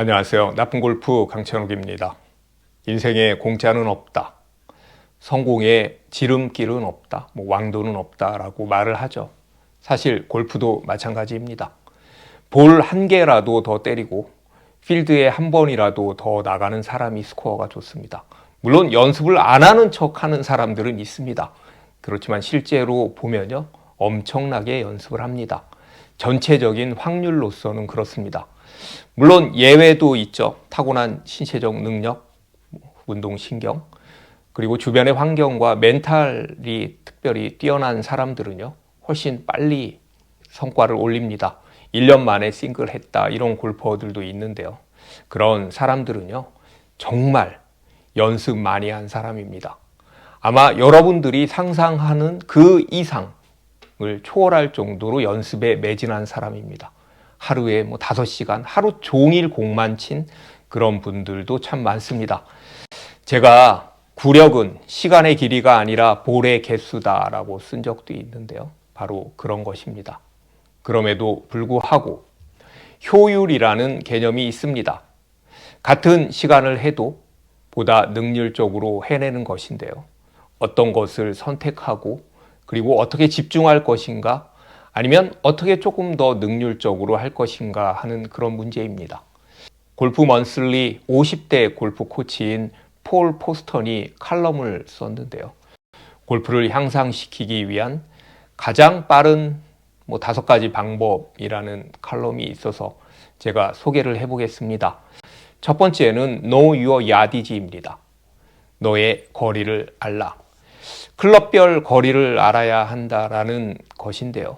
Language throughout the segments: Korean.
안녕하세요. 나쁜골프 강찬욱입니다. 인생에 공짜는 없다. 성공에 지름길은 없다. 왕도는 없다라고 말을 하죠. 사실 골프도 마찬가지입니다. 볼 한 개라도 더 때리고 필드에 한 번이라도 더 나가는 사람이 스코어가 좋습니다. 물론 연습을 안 하는 척 하는 사람들은 있습니다. 그렇지만 실제로 보면요, 엄청나게 연습을 합니다. 전체적인 확률로서는 그렇습니다. 물론 예외도 있죠. 타고난 신체적 능력, 운동신경, 그리고 주변의 환경과 멘탈이 특별히 뛰어난 사람들은요, 훨씬 빨리 성과를 올립니다. 1년 만에 싱글 했다, 이런 골퍼들도 있는데요. 그런 사람들은요, 정말 연습 많이 한 사람입니다. 아마 여러분들이 상상하는 그 이상을 초월할 정도로 연습에 매진한 사람입니다. 하루에 5시간, 하루 종일 공만 친 그런 분들도 참 많습니다. 제가 구력은 시간의 길이가 아니라 볼의 개수다라고 쓴 적도 있는데요. 바로 그런 것입니다. 그럼에도 불구하고 효율이라는 개념이 있습니다. 같은 시간을 해도 보다 능률적으로 해내는 것인데요. 어떤 것을 선택하고 그리고 어떻게 집중할 것인가, 아니면 어떻게 조금 더 능률적으로 할 것인가 하는 그런 문제입니다. 골프 먼슬리 50대 골프 코치인 폴 포스턴이 칼럼을 썼는데요. 골프를 향상시키기 위한 가장 빠른 5가지 방법이라는 칼럼이 있어서 제가 소개를 해보겠습니다. 첫 번째는 Know Your Yardage입니다. 너의 거리를 알라. 클럽별 거리를 알아야 한다라는 것인데요.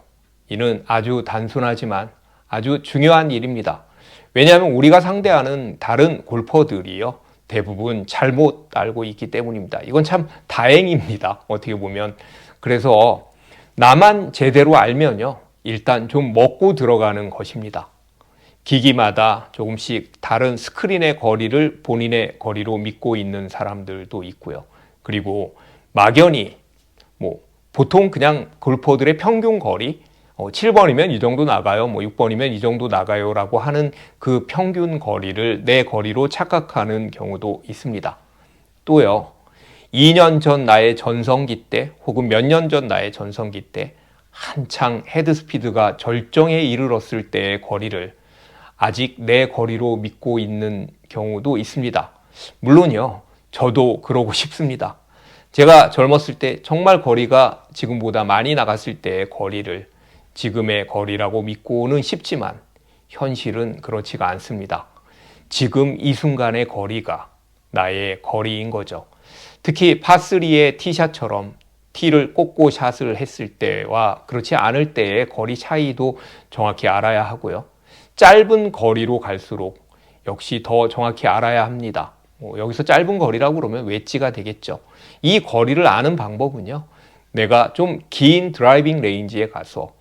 이는 아주 단순하지만 아주 중요한 일입니다. 왜냐하면 우리가 상대하는 다른 골퍼들이요, 대부분 잘못 알고 있기 때문입니다. 이건 참 다행입니다. 어떻게 보면. 그래서 나만 제대로 알면요, 일단 좀 먹고 들어가는 것입니다. 기기마다 조금씩 다른 스크린의 거리를 본인의 거리로 믿고 있는 사람들도 있고요. 그리고 막연히 보통 그냥 골퍼들의 평균 거리, 7번이면 이 정도 나가요, 6번이면 이 정도 나가요 라고 하는 그 평균 거리를 내 거리로 착각하는 경우도 있습니다. 또요, 2년 전 나의 전성기 때 혹은 몇 년 전 나의 전성기 때 한창 헤드스피드가 절정에 이르렀을 때의 거리를 아직 내 거리로 믿고 있는 경우도 있습니다. 물론요, 저도 그러고 싶습니다. 제가 젊었을 때 정말 거리가 지금보다 많이 나갔을 때의 거리를 지금의 거리라고 믿고는 싶지만 현실은 그렇지가 않습니다. 지금 이 순간의 거리가 나의 거리인 거죠. 특히 파3의 티샷처럼 티를 꽂고 샷을 했을 때와 그렇지 않을 때의 거리 차이도 정확히 알아야 하고요. 짧은 거리로 갈수록 역시 더 정확히 알아야 합니다. 여기서 짧은 거리라고 그러면 웨지가 되겠죠. 이 거리를 아는 방법은요, 내가 좀 긴 드라이빙 레인지에 가서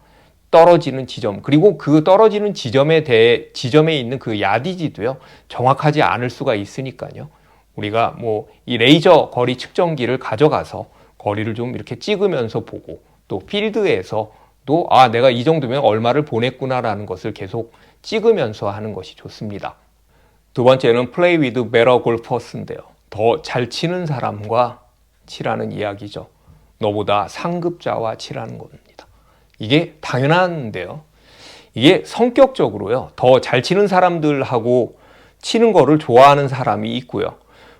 떨어지는 지점, 그리고 그 떨어지는 지점에 있는 그 야디지도요, 정확하지 않을 수가 있으니까요. 우리가 이 레이저 거리 측정기를 가져가서 거리를 좀 이렇게 찍으면서 보고, 또 필드에서도 내가 이 정도면 얼마를 보냈구나라는 것을 계속 찍으면서 하는 것이 좋습니다. 두 번째는 Play with better golfers인데요. 더 잘 치는 사람과 치라는 이야기죠. 너보다 상급자와 치라는 겁니다. 이게 당연한데요. 이게 성격적으로요, 더 잘 치는 사람들하고 치는 거를 좋아하는 사람이 있고요,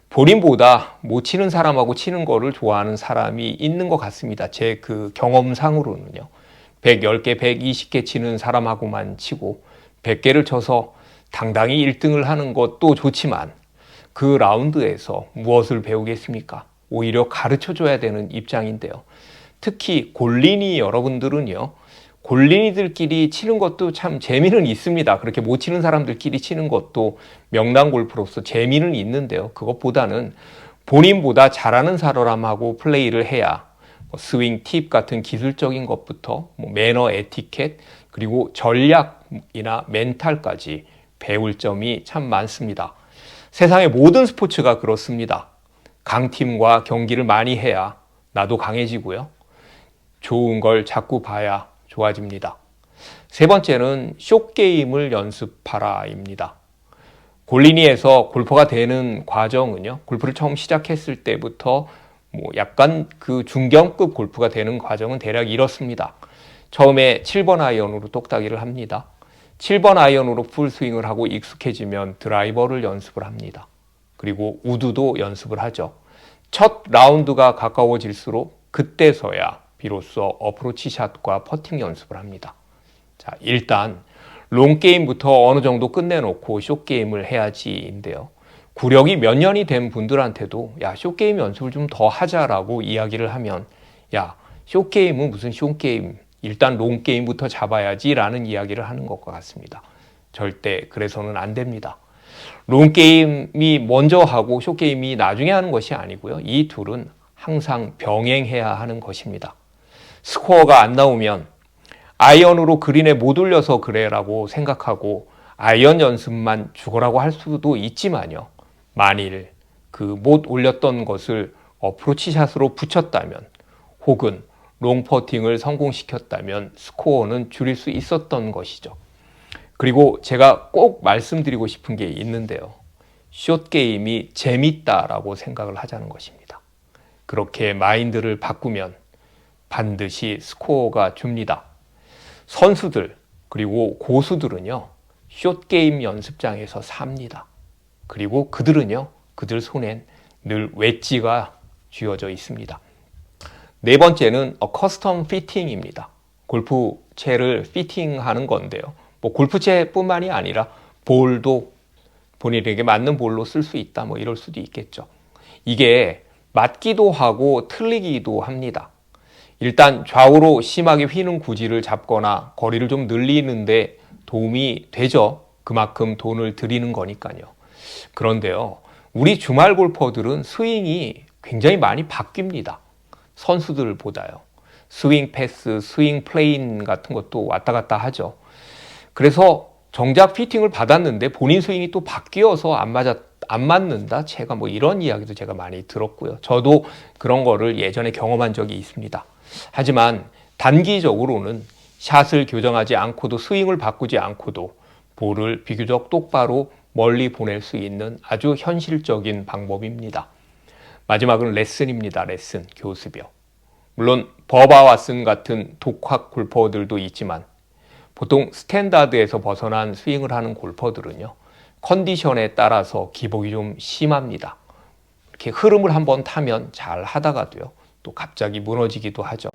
본인보다 못 치는 사람하고 치는 거를 좋아하는 사람이 있는 것 같습니다. 제 그 경험상으로는요. 110개, 120개 치는 사람하고만 치고 100개를 쳐서 당당히 1등을 하는 것도 좋지만 그 라운드에서 무엇을 배우겠습니까? 오히려 가르쳐줘야 되는 입장인데요. 특히 골린이 여러분들은요, 골린이들끼리 치는 것도 참 재미는 있습니다. 그렇게 못 치는 사람들끼리 치는 것도 명랑 골프로서 재미는 있는데요. 그것보다는 본인보다 잘하는 사람하고 플레이를 해야 스윙 팁 같은 기술적인 것부터 매너, 에티켓, 그리고 전략이나 멘탈까지 배울 점이 참 많습니다. 세상의 모든 스포츠가 그렇습니다. 강팀과 경기를 많이 해야 나도 강해지고요, 좋은 걸 자꾸 봐야 좋아집니다. 세 번째는 숏게임을 연습하라입니다. 골리니에서 골퍼가 되는 과정은요, 골프를 처음 시작했을 때부터 약간 그 중견급 골프가 되는 과정은 대략 이렇습니다. 처음에 7번 아이언으로 똑딱이를 합니다. 7번 아이언으로 풀스윙을 하고 익숙해지면 드라이버를 연습을 합니다. 그리고 우드도 연습을 하죠. 첫 라운드가 가까워질수록 그때서야 비로소 어프로치 샷과 퍼팅 연습을 합니다. 자, 일단 롱게임부터 어느 정도 끝내놓고 숏게임을 해야지인데요. 구력이 몇 년이 된 분들한테도 야, 숏게임 연습을 좀 더 하자라고 이야기를 하면 야, 숏게임은 무슨 숏게임, 일단 롱게임부터 잡아야지 라는 이야기를 하는 것과 같습니다. 절대 그래서는 안 됩니다. 롱게임이 먼저 하고 숏게임이 나중에 하는 것이 아니고요. 이 둘은 항상 병행해야 하는 것입니다. 스코어가 안 나오면 아이언으로 그린에 못 올려서 그래라고 생각하고 아이언 연습만 죽어라고 할 수도 있지만요. 만일 그 못 올렸던 것을 어프로치 샷으로 붙였다면 혹은 롱퍼팅을 성공시켰다면 스코어는 줄일 수 있었던 것이죠. 그리고 제가 꼭 말씀드리고 싶은 게 있는데요. 숏게임이 재밌다라고 생각을 하자는 것입니다. 그렇게 마인드를 바꾸면 반드시 스코어가 줍니다. 선수들 그리고 고수들은요. 숏게임 연습장에서 삽니다. 그리고 그들은요. 그들 손엔 늘 웨지가 쥐어져 있습니다. 네 번째는 커스텀 피팅입니다. 골프채를 피팅하는 건데요. 골프채뿐만이 아니라 볼도 본인에게 맞는 볼로 쓸 수 있다. 이럴 수도 있겠죠. 이게 맞기도 하고 틀리기도 합니다. 일단 좌우로 심하게 휘는 구질을 잡거나 거리를 좀 늘리는데 도움이 되죠. 그만큼 돈을 들이는 거니까요. 그런데요. 우리 주말 골퍼들은 스윙이 굉장히 많이 바뀝니다. 선수들보다요. 스윙 패스, 스윙 플레인 같은 것도 왔다 갔다 하죠. 그래서 정작 피팅을 받았는데 본인 스윙이 또 바뀌어서 안 맞는다? 채가 이런 이야기도 제가 많이 들었고요. 저도 그런 거를 예전에 경험한 적이 있습니다. 하지만 단기적으로는 샷을 교정하지 않고도 스윙을 바꾸지 않고도 볼을 비교적 똑바로 멀리 보낼 수 있는 아주 현실적인 방법입니다. 마지막은 레슨입니다. 레슨, 교습이요. 물론 버바 왓슨 같은 독학 골퍼들도 있지만 보통 스탠다드에서 벗어난 스윙을 하는 골퍼들은요. 컨디션에 따라서 기복이 좀 심합니다. 이렇게 흐름을 한번 타면 잘 하다가도요. 또 갑자기 무너지기도 하죠.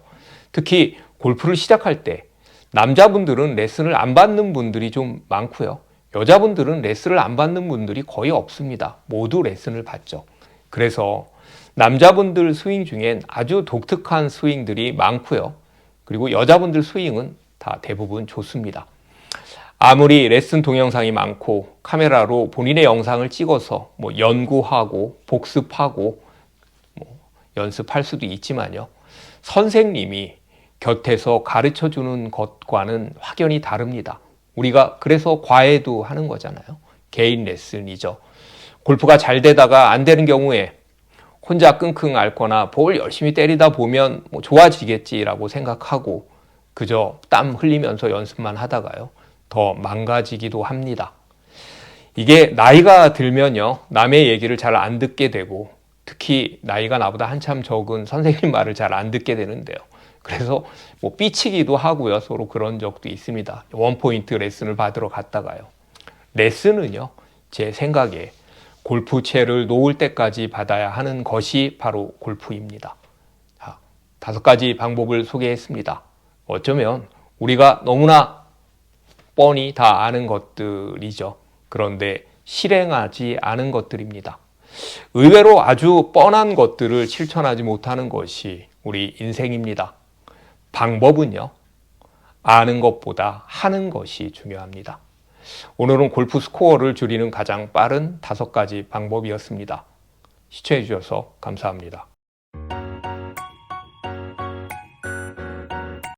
특히 골프를 시작할 때 남자분들은 레슨을 안 받는 분들이 좀 많고요. 여자분들은 레슨을 안 받는 분들이 거의 없습니다. 모두 레슨을 받죠. 그래서 남자분들 스윙 중엔 아주 독특한 스윙들이 많고요. 그리고 여자분들 스윙은 다 대부분 좋습니다. 아무리 레슨 동영상이 많고 카메라로 본인의 영상을 찍어서 연구하고 복습하고 연습할 수도 있지만요. 선생님이 곁에서 가르쳐주는 것과는 확연히 다릅니다. 우리가 그래서 과외도 하는 거잖아요. 개인 레슨이죠. 골프가 잘 되다가 안 되는 경우에 혼자 끙끙 앓거나 볼 열심히 때리다 보면 좋아지겠지라고 생각하고 그저 땀 흘리면서 연습만 하다가요. 더 망가지기도 합니다. 이게 나이가 들면요. 남의 얘기를 잘 안 듣게 되고 특히 나이가 나보다 한참 적은 선생님 말을 잘 안 듣게 되는데요. 그래서 삐치기도 하고요. 서로 그런 적도 있습니다. 원포인트 레슨을 받으러 갔다가요. 레슨은요. 제 생각에 골프채를 놓을 때까지 받아야 하는 것이 바로 골프입니다. 5가지 방법을 소개했습니다. 어쩌면 우리가 너무나 뻔히 다 아는 것들이죠. 그런데 실행하지 않은 것들입니다. 의외로 아주 뻔한 것들을 실천하지 못하는 것이 우리 인생입니다. 방법은요, 아는 것보다 하는 것이 중요합니다. 오늘은 골프 스코어를 줄이는 가장 빠른 5가지 방법이었습니다. 시청해 주셔서 감사합니다.